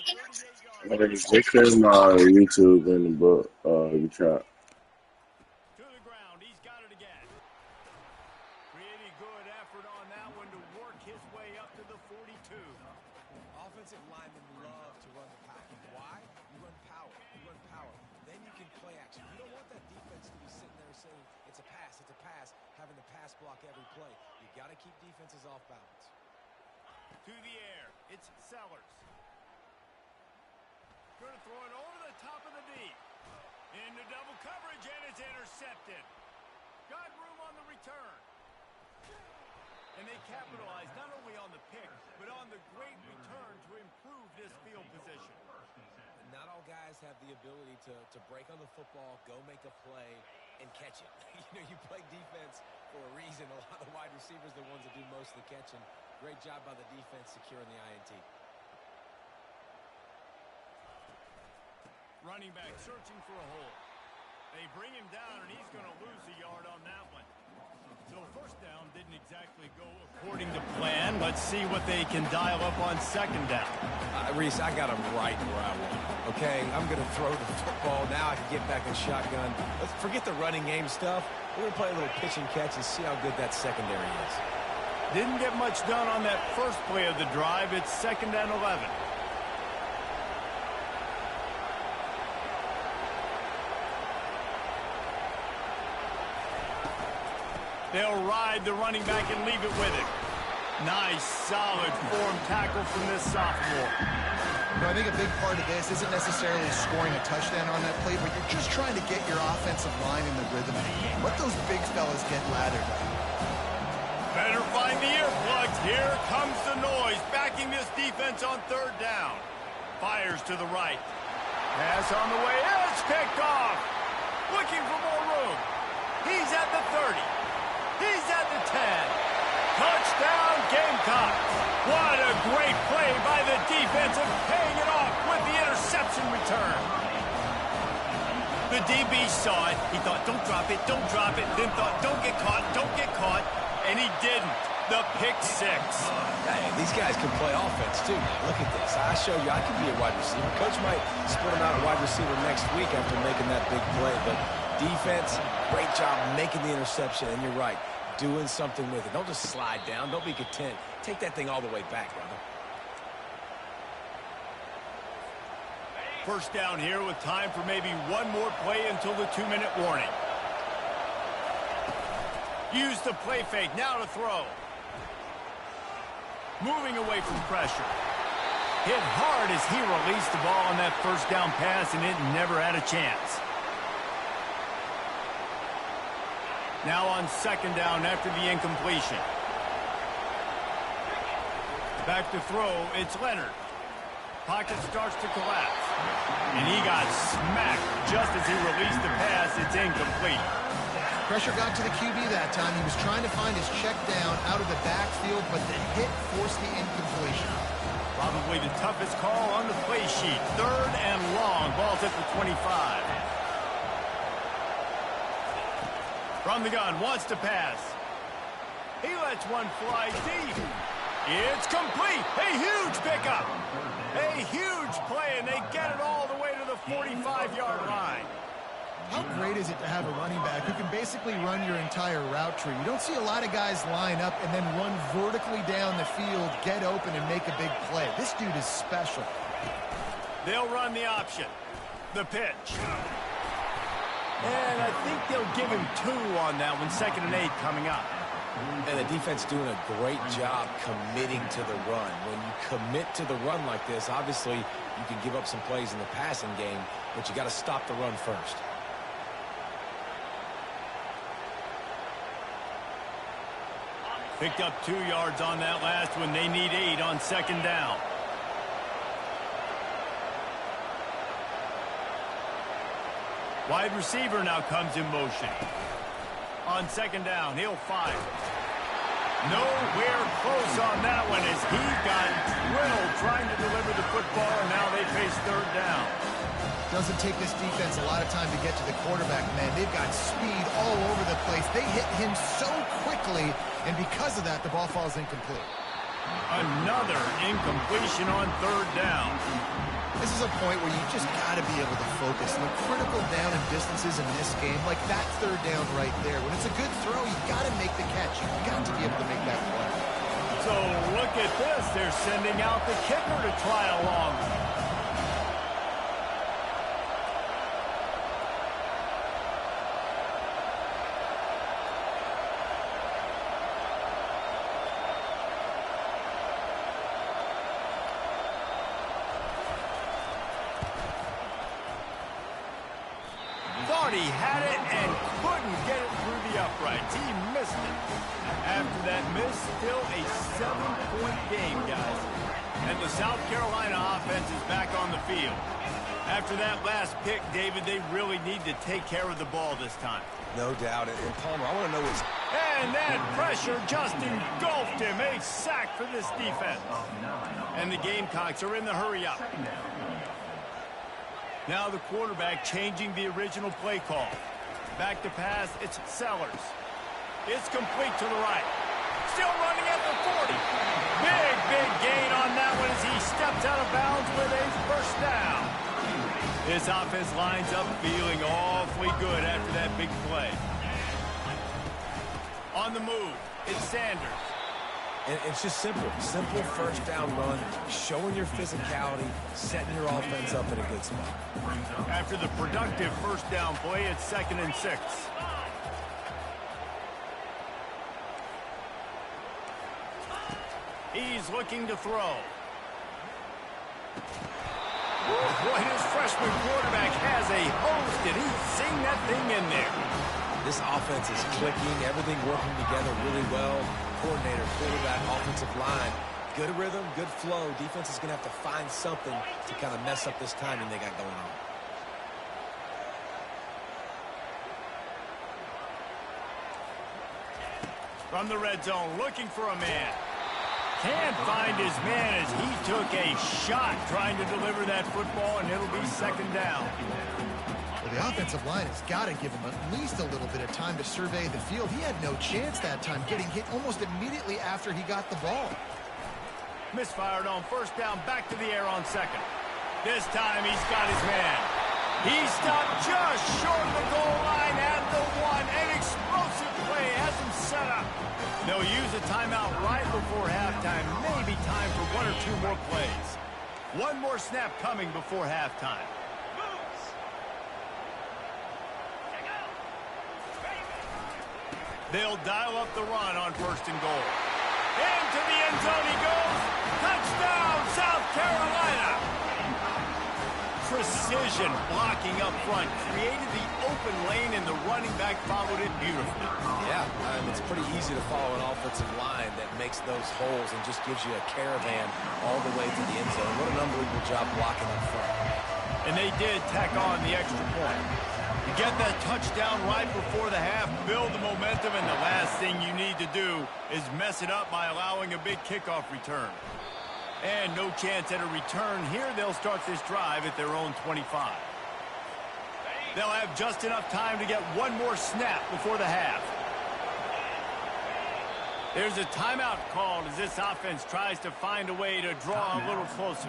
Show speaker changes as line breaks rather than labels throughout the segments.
It's in my YouTube in the book, the chat.
To the ground, he's got it again. Pretty good effort on that one to work his way up to the 42.
Offensive linemen love to run the power. Why? You run power. You run power. Then you can play action. You don't want that defense to be sitting there saying, it's a pass, having to pass block every play. You got to keep defenses off balance.
To the air, it's Sellers. Going to throw it over the top of the deep. Into double coverage, and it's intercepted. Got room on the return. And they capitalize not only on the pick, but on the great return to improve this field position.
Not all guys have the ability to break on the football, go make a play, and catch it. You play defense for a reason. A lot of the wide receivers are the ones that do most of the catching. Great job by the defense securing the INT.
Running back searching for a hole. They bring him down, and he's going to lose a yard on that one. So first down didn't exactly go according to plan. Let's see what they can dial up on second down.
Reese, I got him right where I want him. Okay, I'm going to throw the football. Now I can get back in shotgun. Let's forget the running game stuff. We're going to play a little pitch and catch and see how good that secondary is.
Didn't get much done on that first play of the drive. It's 2nd and 11. They'll ride the running back and leave it with him. Nice, solid form tackle from this sophomore.
I think a big part of this isn't necessarily scoring a touchdown on that play, but you're just trying to get your offensive line in the rhythm of the game. Let those big fellas get lathered up.
Better find the earplugs. Here comes the noise, backing this defense on 3rd down. Fires to the right. Pass on the way. It's picked off. Looking for more room. He's at the 30. He's at the 10. Touchdown, Gamecocks. What a great play by the defense and paying it off with the interception return. The DB saw it. He thought, don't drop it, don't drop it. Then thought, don't get caught, don't get caught. And he didn't. The pick 6.
Hey, these guys can play offense, too. Look at this. I show you I can be a wide receiver. Coach might split him out a wide receiver next week after making that big play. But defense, great job making the interception. And you're right, doing something with it. Don't just slide down. Don't be content. Take that thing all the way back, brother.
First down here with time for maybe one more play until the 2-minute warning. Use the play fake. Now to throw. Moving away from pressure. Hit hard as he released the ball on that first down pass, and it never had a chance. Now on 2nd down after the incompletion. Back to throw, it's Leonard. Pocket starts to collapse. And he got smacked just as he released the pass. It's incomplete.
Pressure got to the QB that time. He was trying to find his check down out of the backfield, but the hit forced the incompletion.
Probably the toughest call on the play sheet. 3rd and long. Ball's at the 25. From the gun, wants to pass. He lets one fly deep. It's complete. A huge pickup. A huge play, and they get it all the way to the 45-yard line.
How great is it to have a running back who can basically run your entire route tree? You don't see a lot of guys line up and then run vertically down the field, get open, and make a big play. This dude is special.
They'll run the option. The pitch. And I think they'll give him 2 on that one. 2nd and 8 coming up.
And the defense doing a great job committing to the run. When you commit to the run like this, obviously you can give up some plays in the passing game, but you got to stop the run first.
Picked up 2 yards on that last one. They need 8 on 2nd down. Wide receiver now comes in motion. On 2nd down, he'll fire. Nowhere close on that one as he got riddled trying to deliver the football, and now they face 3rd down.
Doesn't take this defense a lot of time to get to the quarterback, man. They've got speed all over the place. They hit him so quickly, and because of that, the ball falls incomplete.
Another incompletion on 3rd down.
is a point where you just got to be able to focus. And the critical down and distances in this game, like that third down right there. When it's a good throw, you got to make the catch. You've got to be able to make that play.
So look at this. They're sending out the kicker to try along. Thought he had it and couldn't get it through the uprights. He missed it. After that miss, still a 7-point game, guys. And the South Carolina offense is back on the field. After that last pick, David, they really need to take care of the ball this time.
No doubt. And Palmer, I want to know what's...
And that pressure just engulfed him. A sack for this defense. And the Gamecocks are in the hurry-up. Now the quarterback changing the original play call. Back to pass, it's Sellers. It's complete to the right. Still running at the 40. Big gain on that one as he steps out of bounds with a first down. This offense lines up feeling awfully good after that big play. On the move, it's Sanders.
And it's just simple. Simple first down run, showing your physicality, setting your offense up in a good spot.
After the productive first down play, it's 2nd and 6. He's looking to throw. Boy, his freshman quarterback has a host, and he's seeing that thing in there.
This offense is clicking, everything working together really well. Coordinator, quarterback, offensive line, good rhythm, good flow. Defense is going to have to find something to kind of mess up this timing they got going on.
From the red zone, looking for a man. Can't find his man as he took a shot trying to deliver that football, and it'll be 2nd down.
Well, the offensive line has got to give him at least a little bit of time to survey the field. He had no chance that time, getting hit almost immediately after he got the ball.
Misfired on first down, back to the air on 2nd. This time he's got his man. He stopped just short of the goal line at the 1. An explosive play has him set up. They'll use a timeout right before halftime. Maybe time for 1 or 2 more plays. One more snap coming before halftime. They'll dial up the run on 1st and goal. Into the end zone he goes. Touchdown, South Carolina. Precision blocking up front. Created the open lane, and the running back followed it beautifully.
Yeah, it's pretty easy to follow an offensive line that makes those holes and just gives you a caravan all the way to the end zone. What an unbelievable job blocking up front.
And they did tack on the extra point. You get that touchdown right before the half, build the momentum, and the last thing you need to do is mess it up by allowing a big kickoff return. And no chance at a return here. They'll start this drive at their own 25. They'll have just enough time to get one more snap before the half. There's a timeout called as this offense tries to find a way to draw a little closer.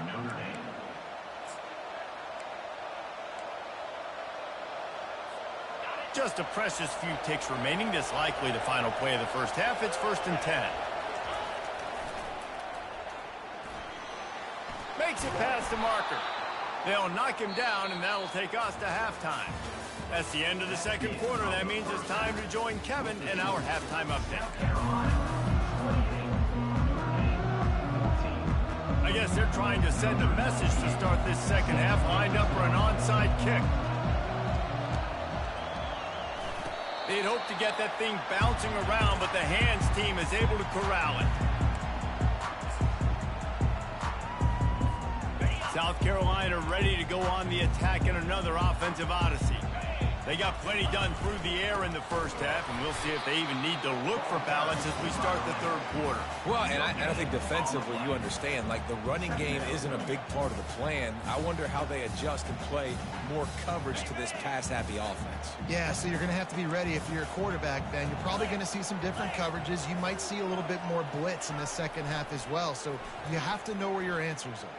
Just a precious few ticks remaining. This likely the final play of the first half. It's 1st and 10. Makes it past the marker. They'll knock him down, and that'll take us to halftime. That's the end of the 2nd quarter. That means it's time to join Kevin in our halftime update. I guess they're trying to send a message to start this 2nd half, lined up for an onside kick. They'd hoped to get that thing bouncing around, but the hands team is able to corral it. South Carolina ready to go on the attack in another offensive odyssey. They got plenty done through the air in the first half, and we'll see if they even need to look for balance as we start the 3rd quarter.
Well, and I think defensively, you understand, like the running game isn't a big part of the plan. I wonder how they adjust and play more coverage to this pass-happy offense.
Yeah, so you're going to have to be ready if you're a quarterback, Ben. You're probably going to see some different coverages. You might see a little bit more blitz in the 2nd half as well, so you have to know where your answers are.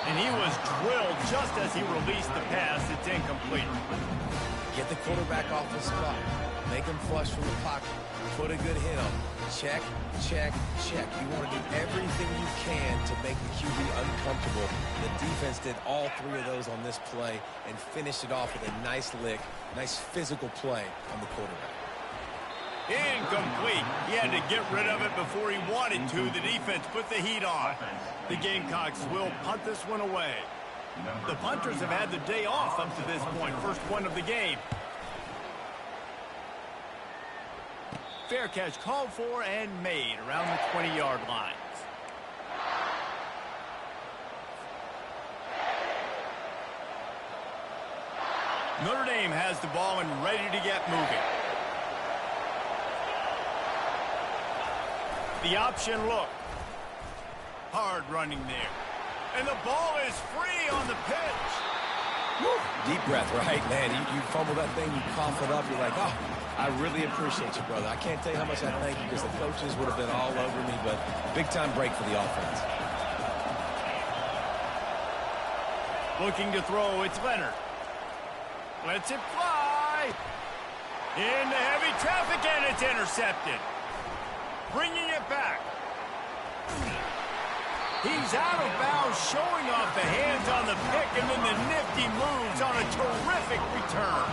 And he was drilled just as he released the pass. It's incomplete.
Get the quarterback off the spot. Make him flush from the pocket. Put a good hit on him. Check, check, check. You want to do everything you can to make the QB uncomfortable. The defense did all three of those on this play and finished it off with a nice lick, nice physical play on the quarterback.
Incomplete. He had to get rid of it before he wanted to. The defense put the heat on. The Gamecocks will punt this one away. The punters have had the day off up to this point. First one of the game. Fair catch called for and made around the 20-yard lines. Notre Dame has the ball and ready to get moving. The option look. Hard running there. And the ball is free on the pitch.
Woo. Deep breath, right? Man, you fumble that thing, you cough it up, you're like, oh, I really appreciate you, brother. I can't tell you how much I thank you because the coaches would have been all over me, but big-time break for the offense.
Looking to throw, it's Leonard. Lets it fly. Into heavy traffic, and it's intercepted. Bringing it back. He's out of bounds, showing off the hands on the pick, and then the nifty moves on a terrific return.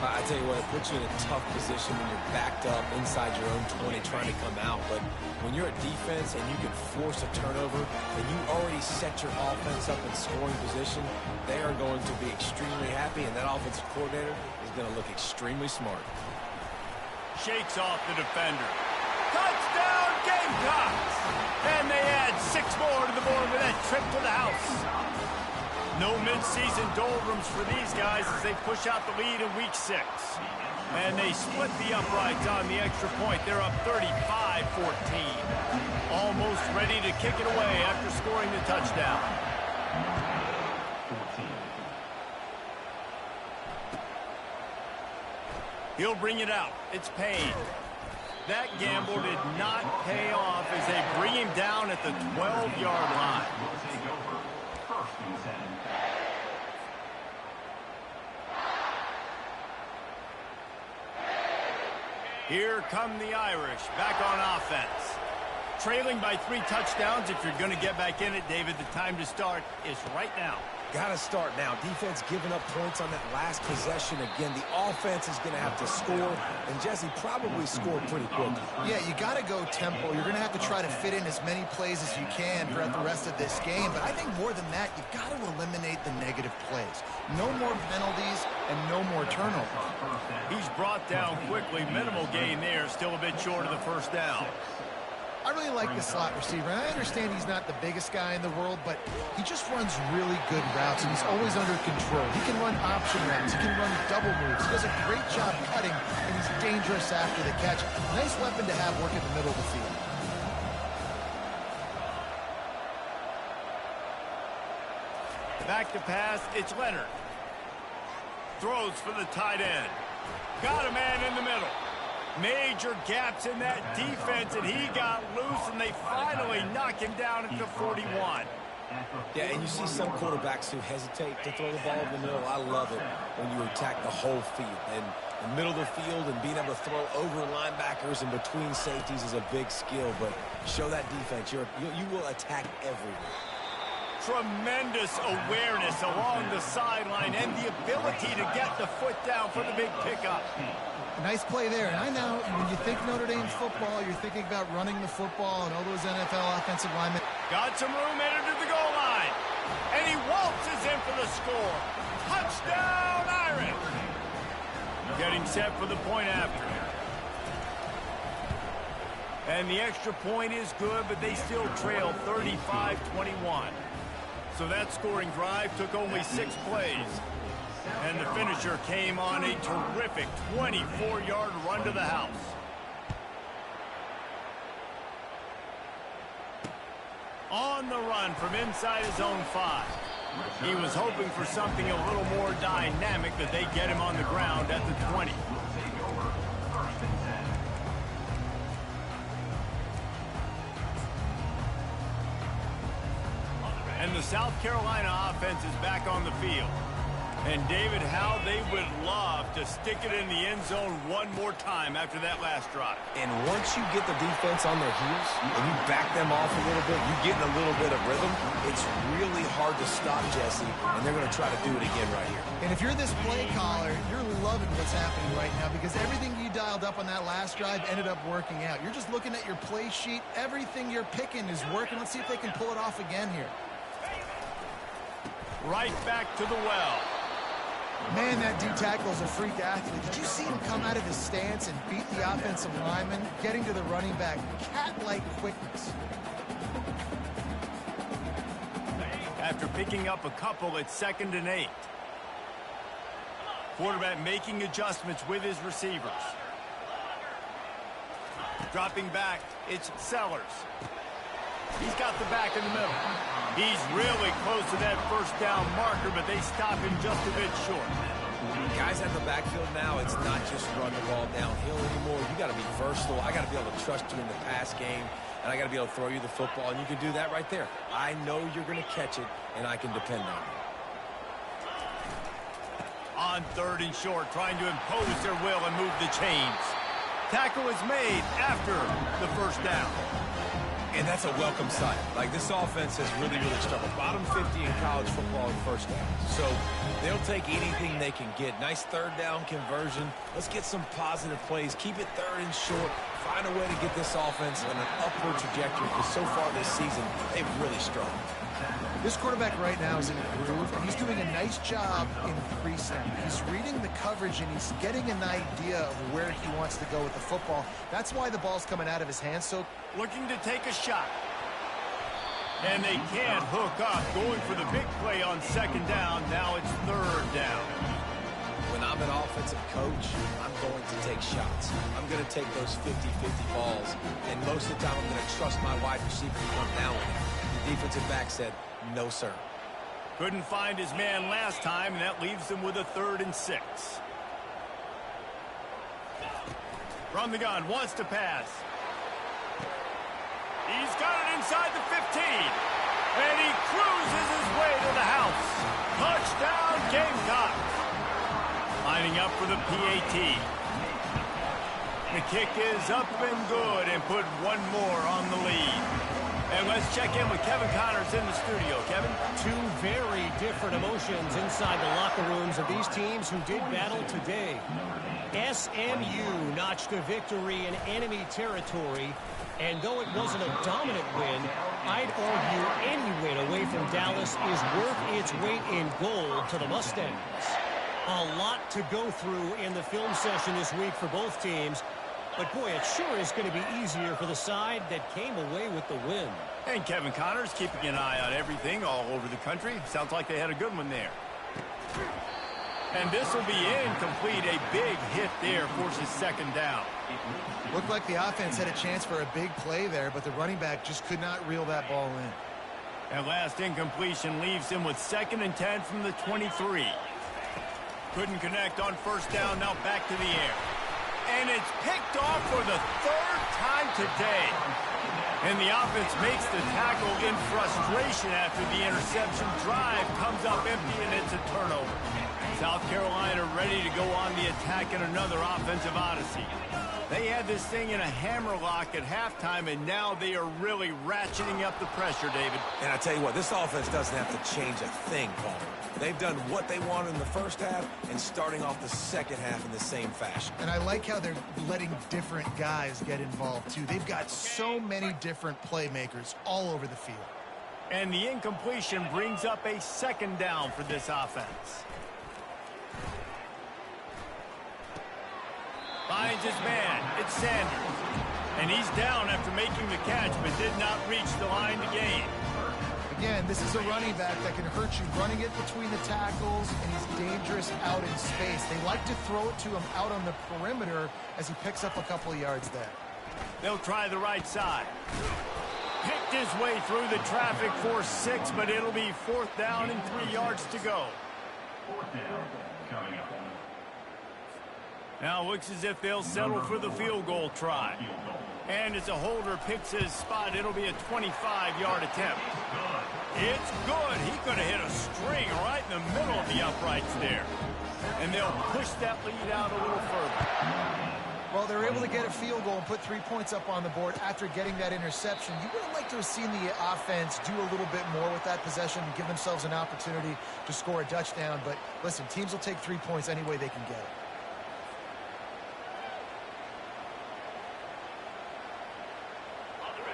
I tell you what, it puts you in a tough position when you're backed up inside your own 20 trying to come out. But when you're a defense and you can force a turnover and you already set your offense up in scoring position, they are going to be extremely happy, and that offensive coordinator is going to look extremely smart.
Shakes off the defender. Touchdown, Gamecocks! And they add 6 more to the board with that trip to the house. No midseason doldrums for these guys as they push out the lead in Week 6. And they split the uprights on the extra point. They're up 35-14. Almost ready to kick it away after scoring the touchdown. He'll bring it out. It's Payne. That gamble did not pay off as they bring him down at the 12-yard line. Here come the Irish back on offense. Trailing by 3 touchdowns. If you're going to get back in it, David, the time to start is right now.
Got to start now. Defense giving up points on that last possession. Again, the offense is going to have to score, and Jesse probably scored pretty quick.
Yeah, you got to go tempo. You're going to have to try to fit in as many plays as you can throughout the rest of this game. But I think more than that, you've got to eliminate the negative plays. No more penalties and no more turnovers.
He's brought down quickly. Minimal gain there. Still a bit short of the first down.
I really like the slot receiver. I understand he's not the biggest guy in the world, but he just runs really good routes, and he's always under control. He can run option routes. He can run double moves. He does a great job cutting, and he's dangerous after the catch. Nice weapon to have working the middle of the field.
Back to pass, it's Leonard. Throws for the tight end. Got a man in the middle. Major gaps in that defense, and he got loose, and they finally knock him down at the 41.
Yeah, and you see some quarterbacks who hesitate to throw the ball in the middle. I love it when you attack the whole field. And the middle of the field and being able to throw over linebackers and between safeties is a big skill, but show that defense. You will attack everywhere.
Tremendous awareness along the sideline and the ability to get the foot down for the big pickup.
Nice play there. And I know when you think Notre Dame football, you're thinking about running the football and all those NFL offensive linemen.
Got some room headed to the goal line. And he waltzes in for the score. Touchdown, Irish. Getting set for the point after. And the extra point is good, but they still trail 35-21. So that scoring drive took only 6 plays. And the finisher came on a terrific 24-yard run to the house. On the run from inside his own 5. He was hoping for something a little more dynamic, but they get him on the ground at the 20. And the South Carolina offense is back on the field. And, David, how they would love to stick it in the end zone one more time after that last drive.
And once you get the defense on their heels and you back them off a little bit, you get in a little bit of rhythm, it's really hard to stop, Jesse, and they're going to try to do it again right here.
And if you're this play caller, you're loving what's happening right now because everything you dialed up on that last drive ended up working out. You're just looking at your play sheet. Everything you're picking is working. Let's see if they can pull it off again here.
Right back to the well.
Man, that D-tackle's a freak athlete. Did you see him come out of his stance and beat the offensive lineman, getting to the running back? Cat-like quickness.
After picking up a couple, it's 2nd and 8. Quarterback making adjustments with his receivers. Dropping back, it's Sellers. He's got the back in the middle. He's really close to that first down marker, but they stop him just a bit short.
Guys at the backfield now, it's not just run the ball downhill anymore. You got to be versatile. I got to be able to trust you in the pass game, and I got to be able to throw you the football, and you can do that right there. I know you're going to catch it, and I can depend on you.
On 3rd and short, trying to impose their will and move the chains. Tackle is made after the first down.
And that's a welcome sight. Like, this offense has really, really struggled. Bottom 50 in college football in first down. So they'll take anything they can get. Nice 3rd down conversion. Let's get some positive plays. Keep it 3rd and short. Find a way to get this offense on an upward trajectory because so far this season, they've really struggled.
This quarterback right now is in a groove, and he's doing a nice job in pre-snap. He's reading the coverage, and he's getting an idea of where he wants to go with the football. That's why the ball's coming out of his hands. So
looking to take a shot. And they can't hook up. Going for the big play on 2nd down. Now it's 3rd down.
When I'm an offensive coach, I'm going to take shots. I'm going to take those 50-50 balls, and most of the time I'm going to trust my wide receiver to come down with it. The defensive back said, no, sir.
Couldn't find his man last time, and that leaves him with a 3rd and 6. From the gun, wants to pass. He's got it inside the 15. And he cruises his way to the house. Touchdown, Gamecocks. Lining up for the PAT. The kick is up and good and put one more on the lead. And let's check in with Kevin Connors in the studio. Kevin?
Two very different emotions inside the locker rooms of these teams who did battle today. SMU notched a victory in enemy territory, and though it wasn't a dominant win, I'd argue any win away from Dallas is worth its weight in gold to the Mustangs. A lot to go through in the film session this week for both teams. But, boy, it sure is going to be easier for the side that came away with the win.
And Kevin Connors keeping an eye on everything all over the country. Sounds like they had a good one there. And this will be incomplete. A big hit there forces 2nd down.
looked like the offense had a chance for a big play there, but the running back just could not reel that ball in.
That last incompletion leaves him with 2nd and 10 from the 23. Couldn't connect on 1st down, now back to the air. And it's picked off for the 3rd time today. And the offense makes the tackle in frustration after the interception. Drive comes up empty, and it's a turnover. South Carolina ready to go on the attack in another offensive odyssey. They had this thing in a hammerlock at halftime, and now they are really ratcheting up the pressure, David.
And I tell you what, this offense doesn't have to change a thing, Paul. They've done what they wanted in the first half and starting off the second half in the same fashion.
And I like how they're letting different guys get involved, too. They've got so many different playmakers all over the field.
And the incompletion brings up a 2nd down for this offense. Finds his man. It's Sanders. And he's down after making the catch, but did not reach the line to gain.
Again, this is a running back that can hurt you running it between the tackles, and he's dangerous out in space. They like to throw it to him out on the perimeter as he picks up a couple of yards there.
They'll try the right side. Picked his way through the traffic for 6, but it'll be 4th down and 3 yards to go.
4th down coming up.
Now looks as if they'll settle for the field goal try. And as a holder picks his spot, it'll be a 25-yard attempt. It's good. He could have hit a string right in the middle of the uprights there. And they'll push that lead out a little further.
Well, they're able to get a field goal and put 3 points up on the board after getting that interception. You would have liked to have seen the offense do a little bit more with that possession and give themselves an opportunity to score a touchdown. But listen, teams will take 3 points any way they can get it.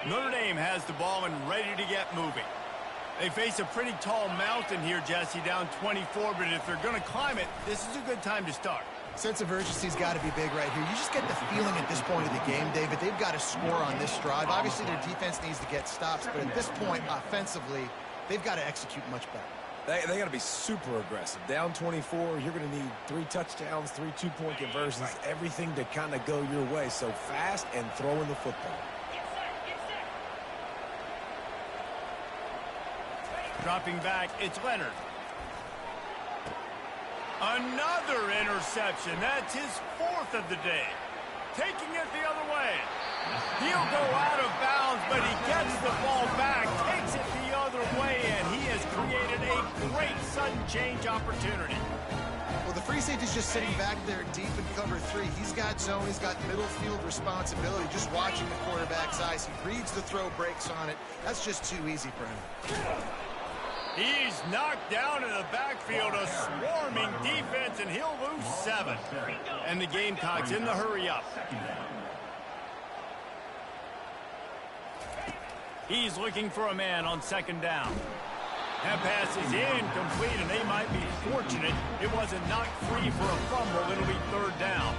Notre Dame has the ball and ready to get moving. They face a pretty tall mountain here, Jesse, down 24, but if they're going to climb it, this is a good time to start.
Sense of urgency's got to be big right here. You just get the feeling at this point of the game, David, they've got to score on this drive. Obviously, their defense needs to get stops, but at this point, offensively, they've got to execute much better.
They got to be super aggressive. Down 24, you're going to need 3 touchdowns, 3 two-point conversions, everything to kind of go your way. So fast and throwing the football.
Dropping back, it's Leonard. Another interception. That's his 4th of the day. Taking it the other way. He'll go out of bounds, but he gets the ball back, takes it the other way, and he has created a great sudden change opportunity.
Well, the free safety's just sitting back there deep in cover 3. He's got zone, he's got middle field responsibility, just watching the quarterback's eyes. He reads the throw, breaks on it. That's just too easy for him.
He's knocked down in the backfield, a swarming defense, and he'll lose 7. And the Gamecocks in the hurry up. He's looking for a man on 2nd down. That pass is incomplete, and they might be fortunate it wasn't knocked free for a fumble. It'll be 3rd down.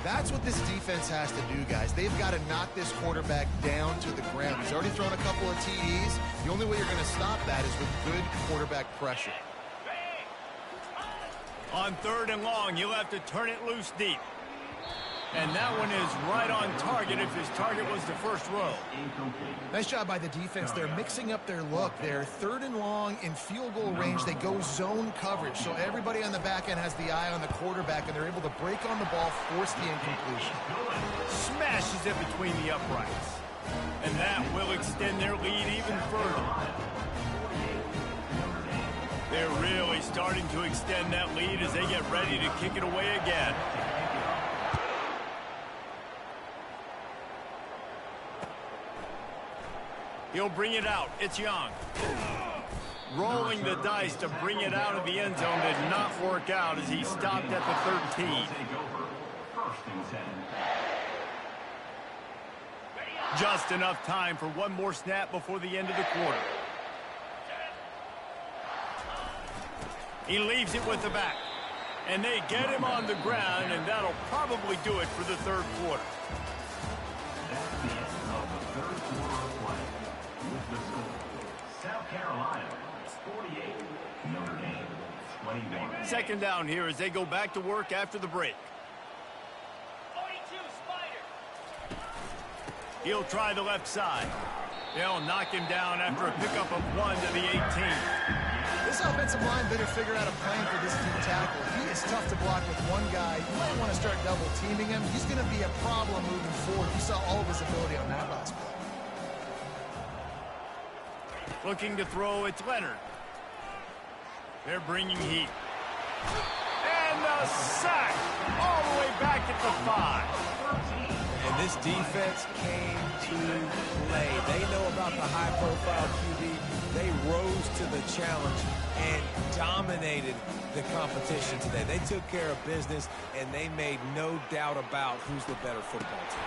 That's what this defense has to do, guys. They've got to knock this quarterback down to the ground. He's already thrown a couple of TDs. The only way you're going to stop that is with good quarterback pressure.
On 3rd and long, you'll have to turn it loose deep. And that one is right on target if his target was the first row.
Nice job by the defense. They're mixing up their look. They're 3rd and long in field goal range. They go zone coverage. So everybody on the back end has the eye on the quarterback, and they're able to break on the ball, force the incompletion.
Smashes it between the uprights. And that will extend their lead even further. They're really starting to extend that lead as they get ready to kick it away again. He'll bring it out. It's Young. Rolling the dice to bring it out of the end zone did not work out as he stopped at the 13. Just enough time for one more snap before the end of the quarter. He leaves it with the back. And they get him on the ground, and that'll probably do it for the 3rd quarter.
That's the end of the 3rd quarter of play. With the score, South Carolina 48, Notre Dame 21.
2nd down here as they go back to work after the break.
42, Spider.
He'll try the left side. They'll knock him down after a pickup of 1 to the 18.
This offensive line better figure out a plan for this deep tackle. He is tough to block with one guy. You might want to start double teaming him. He's going to be a problem moving forward. You saw all of his ability on that last play.
Looking to throw, it's Leonard. They're bringing heat. And a sack all the way back at the 5.
And this defense came to play. They know about the high-profile QB. They rose to the challenge and dominated the competition today. They took care of business, and they made no doubt about who's the better football team.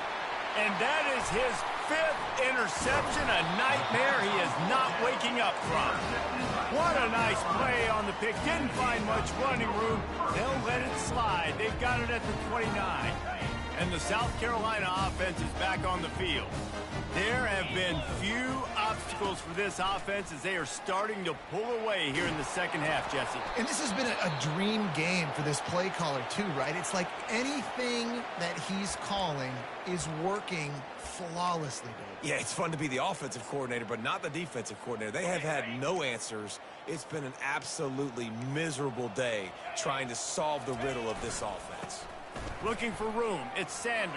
And that is his 5th interception, a nightmare he is not waking up from. What a nice play on the pick. Didn't find much running room. They'll let it slide. They've got it at the 29. And the South Carolina offense is back on the field. There have been few obstacles for this offense as they are starting to pull away here in the 2nd half, Jesse.
And this has been a dream game for this play caller too, right? It's like anything that he's calling is working flawlessly, dude.
Yeah, it's fun to be the offensive coordinator, but not the defensive coordinator. They have had no answers. It's been an absolutely miserable day trying to solve the riddle of this offense.
Looking for room, it's Sanders.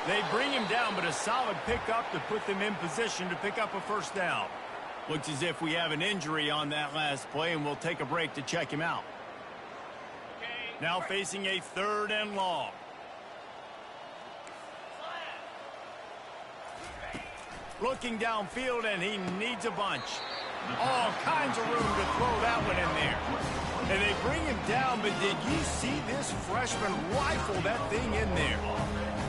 They bring him down, but a solid pickup to put them in position to pick up a 1st down. Looks as if we have an injury on that last play, and we'll take a break to check him out. Now facing a 3rd and long. Looking downfield, and he needs a bunch. All kinds of room to throw that one in there. And they bring him down, but did you see this freshman rifle that thing in there?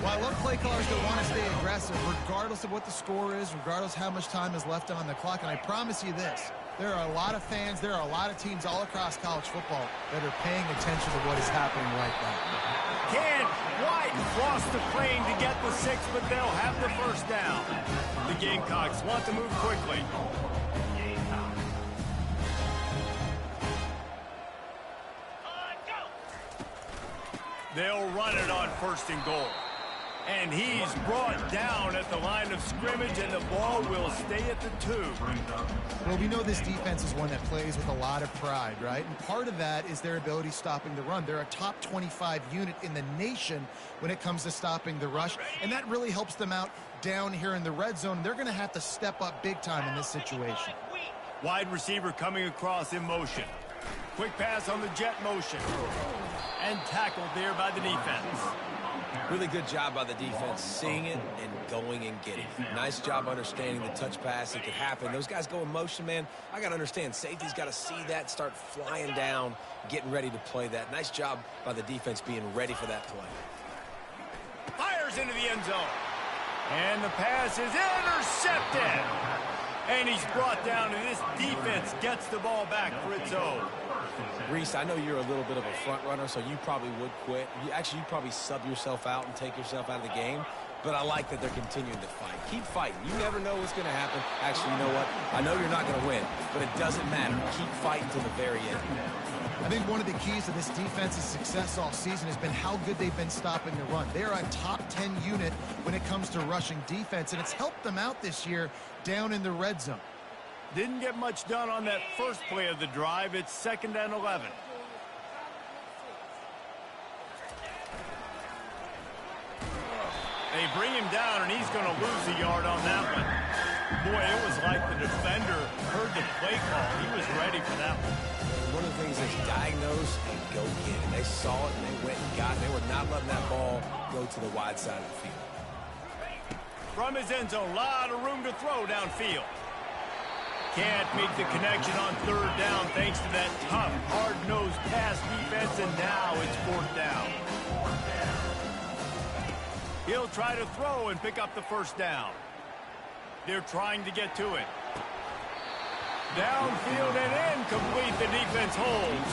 Well, I love play callers that want to stay aggressive, regardless of what the score is, regardless how much time is left on the clock. And I promise you this, there are a lot of fans, there are a lot of teams all across college football that are paying attention to what is happening right now.
Can't quite cross the plane to get the 6, but they'll have the first down. The Gamecocks want to move quickly. They'll run it on 1st and goal. And he's brought down at the line of scrimmage, and the ball will stay at the 2.
Well, we know this defense is one that plays with a lot of pride, right? And part of that is their ability stopping the run. They're a top 25 unit in the nation when it comes to stopping the rush, and that really helps them out down here in the red zone. They're going to have to step up big time in this situation.
Wide receiver coming across in motion. Quick pass on the jet motion. And tackled there by the defense.
Really good job by the defense, seeing it and going and getting it. Nice job understanding the touch pass. It could happen. Those guys go in motion, man. I got to understand, safety's got to see that, start flying down, getting ready to play that. Nice job by the defense being ready for that play.
Fires into the end zone. And the pass is intercepted. And he's brought down, and this defense gets the ball back for its own.
Reese, I know you're a little bit of a front runner, so you probably would quit. You'd probably sub yourself out and take yourself out of the game. But I like that they're continuing to fight. Keep fighting. You never know what's going to happen. Actually, you know what? I know you're not going to win, but it doesn't matter. Keep fighting to the very end.
I think one of the keys to this defense's success all season has been how good they've been stopping the run. They are a top 10 unit when it comes to rushing defense, and it's helped them out this year down in the red zone.
Didn't get much done on that first play of the drive. It's 2nd and 11. They bring him down, and he's going to lose a yard on that one. Boy, it was like the defender heard the play call. He was ready for that one.
One of the things is diagnose and go get it. They saw it, and they went and got it. They were not letting that ball go to the wide side of the field.
From his end zone, a lot of room to throw downfield. Can't make the connection on 3rd down thanks to that tough, hard-nosed pass defense, and now it's 4th down. He'll try to throw and pick up the first down. They're trying to get to it. Downfield and incomplete. The defense holds.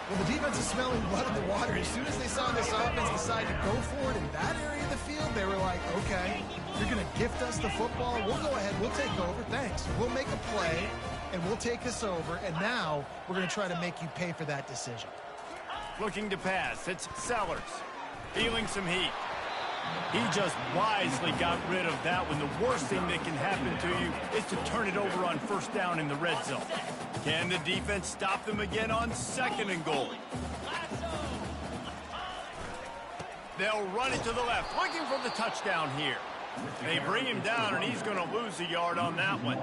Well, the defense is smelling blood in the water. As soon as they saw this offense decide to go for it in that area of the field, they were like, okay, you're going to gift us the football. We'll go ahead. We'll take over. Thanks. We'll make a play, and we'll take this over. And now we're going to try to make you pay for that decision.
Looking to pass. It's Sellers. Feeling some heat. He just wisely got rid of that one. The worst thing that can happen to you is to turn it over on 1st down in the red zone. Can the defense stop them again on 2nd and goal? They'll run it to the left, looking for the touchdown here. They bring him down, and he's going to lose a yard on that one.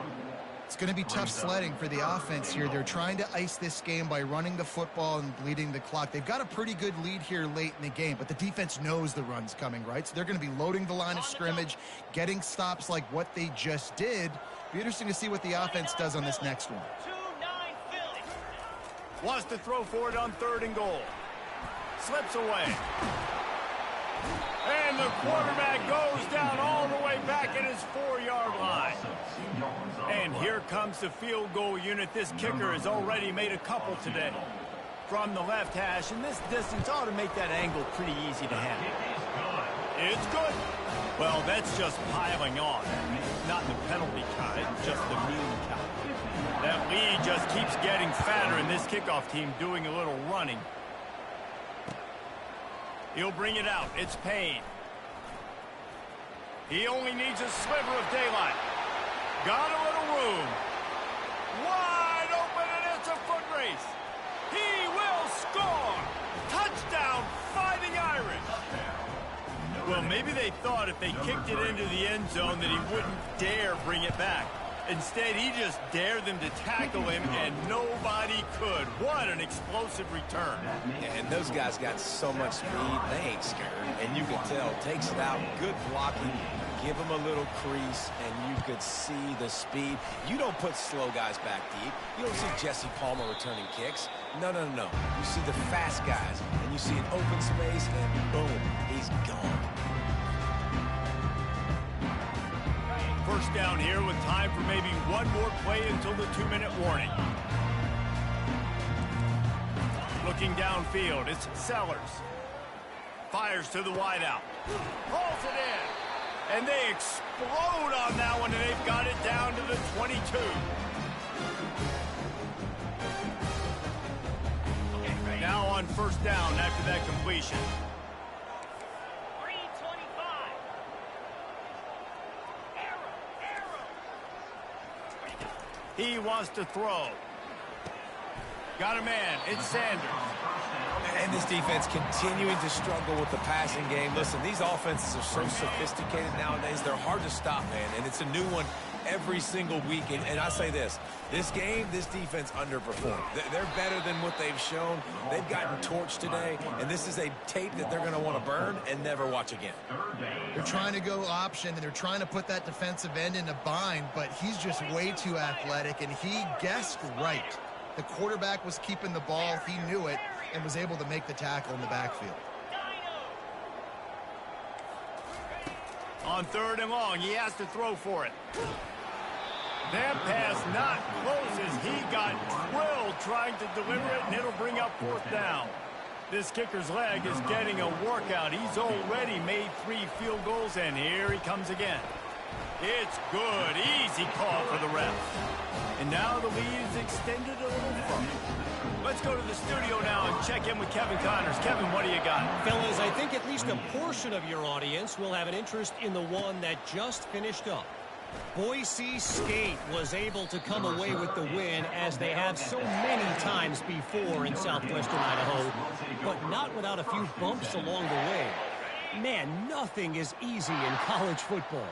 It's going to be tough sledding for the offense here. They're trying to ice this game by running the football and bleeding the clock. They've got a pretty good lead here late in the game, but the defense knows the run's coming, right? So they're going to be loading the line of scrimmage, getting stops like what they just did. Be interesting to see what the offense does on this next one.
Wants to throw for it on 3rd and goal. Slips away. And the quarterback goes down all the way back at his 4-yard line. And here comes the field goal unit. This kicker has already made a couple today. From the left hash, and this distance ought to make that angle pretty easy to handle. It's good. Well, that's just piling on. Not the penalty kind, just the mean kind. That lead just keeps getting fatter, and this kickoff team doing a little running. He'll bring it out. It's Payne. He only needs a sliver of daylight. Got a little room. Wide open, and it's a foot race. He will score. Touchdown, Fighting Irish. Well, maybe they thought if they kicked it into the end zone that he wouldn't dare bring it back. Instead, he just dared them to tackle him, and nobody could. What an explosive return.
Yeah, and those guys got so much speed, they ain't scared. And you can tell, takes it out, good blocking, give him a little crease, and you could see the speed. You don't put slow guys back deep. You don't see Jesse Palmer returning kicks. No, no, no, no. You see the fast guys, and you see an open space, and boom, he's gone.
First down here with time for maybe one more play until the 2-minute warning. Looking downfield, it's Sellers. Fires to the wideout. Pulls it in. And they explode on that one, and they've got it down to the 22. Now on first down after that completion. He wants to throw. Got a man. It's Sanders.
And this defense continuing to struggle with the passing game. Listen, these offenses are so sophisticated nowadays. They're hard to stop, man. And it's a new one every single week. And I say this game, this defense underperformed. They're better than what they've shown. They've gotten torched today. And this is a tape that they're going to want to burn and never watch again.
They're trying to go option, and they're trying to put that defensive end in a bind, but he's just way too athletic, and he guessed right. The quarterback was keeping the ball. He knew it and was able to make the tackle in the backfield.
On 3rd and long, he has to throw for it. That pass not close as he got drilled trying to deliver it, and it'll bring up 4th down. This kicker's leg is getting a workout. He's already made 3 field goals, and here he comes again. It's good. Easy call for the ref. And now the lead is extended a little further. Let's go to the studio now and check in with Kevin Connors. Kevin, what do you got?
Fellas, I think at least a portion of your audience will have an interest in the one that just finished up. Boise State was able to come away with the win, as they have so many times before in southwestern Idaho, but not without a few bumps along the way. Man, nothing is easy in college football.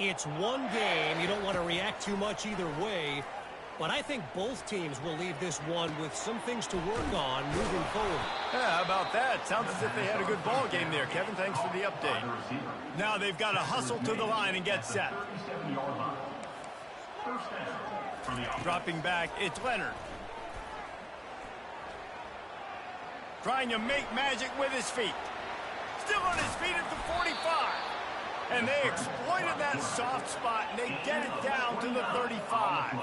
It's one game. You don't want to react too much either way, but I think both teams will leave this one with some things to work on moving forward.
Yeah, how about that? Sounds as if they had a good ball game there, Kevin. Thanks for the update. Now they've got to hustle to the line and get set. Dropping back, it's Leonard. Trying to make magic with his feet. Still on his feet at the 45. And they exploited that soft spot, and they get it down to the 35.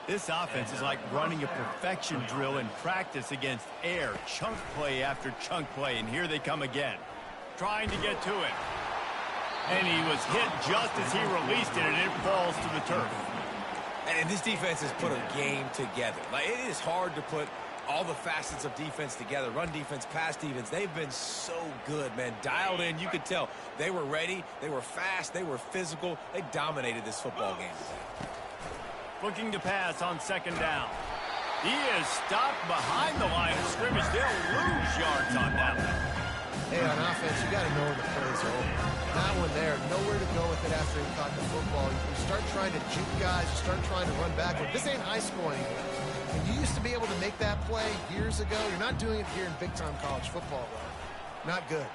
This offense is like running a perfection drill in practice against air. Chunk play after chunk play, and here they come again. Trying to get to it. And he was hit just as he released it, and it falls to the turf.
And this defense has put a game together. Like, it is hard to put all the facets of defense together. Run defense, pass defense. They've been so good, man. Dialed in. You could tell they were ready. They were fast. They were physical. They dominated this football game today.
Looking to pass on 2nd down. He is stopped behind the line of scrimmage. They'll lose yards on that one.
Hey, on offense, you got to know when the plays are over. That one there, nowhere to go with it after he caught the football. You start trying to juke guys. You start trying to run backward. This ain't high school anymore. And you used to be able to make that play years ago. You're not doing it here in big-time college football, though. Not good.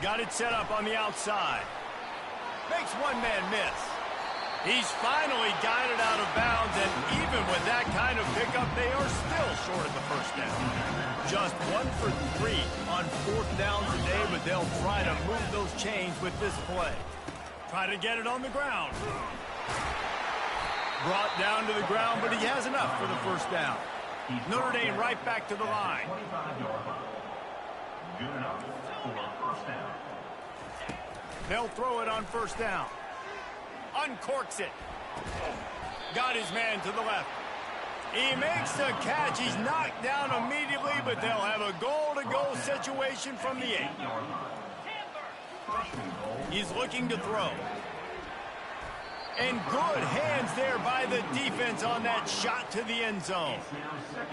Got it set up on the outside. Makes one man miss. He's finally got it out of bounds, and even with that kind of pickup, they are still short of the 1st down. Just 1 for 3 on 4th down today, but they'll try to move those chains with this play. Try to get it on the ground. Brought down to the ground, but he has enough for the 1st down. Notre Dame right back to the line. They'll throw it on 1st down. Uncorks it. Got his man to the left. He makes the catch. He's knocked down immediately, but they'll have a goal-to-go situation from the 8. He's looking to throw. And good hands there by the defense on that shot to the end zone.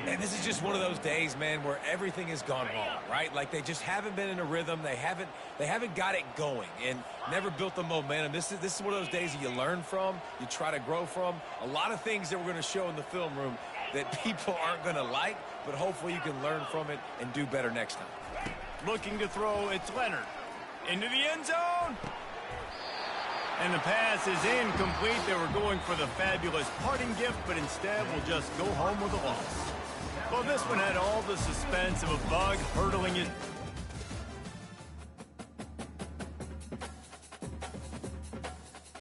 And this is just one of those days, man, where everything has gone wrong, right? Like they just haven't been in a rhythm. They haven't got it going and never built the momentum. This is one of those days that you learn from, you try to grow from. A lot of things that we're going to show in the film room that people aren't going to like, but hopefully you can learn from it and do better next time.
Looking to throw, it's Leonard. Into the end zone. And the pass is incomplete. They were going for the fabulous parting gift, but instead will just go home with a loss. Well, this one had all the suspense of a bug hurtling his...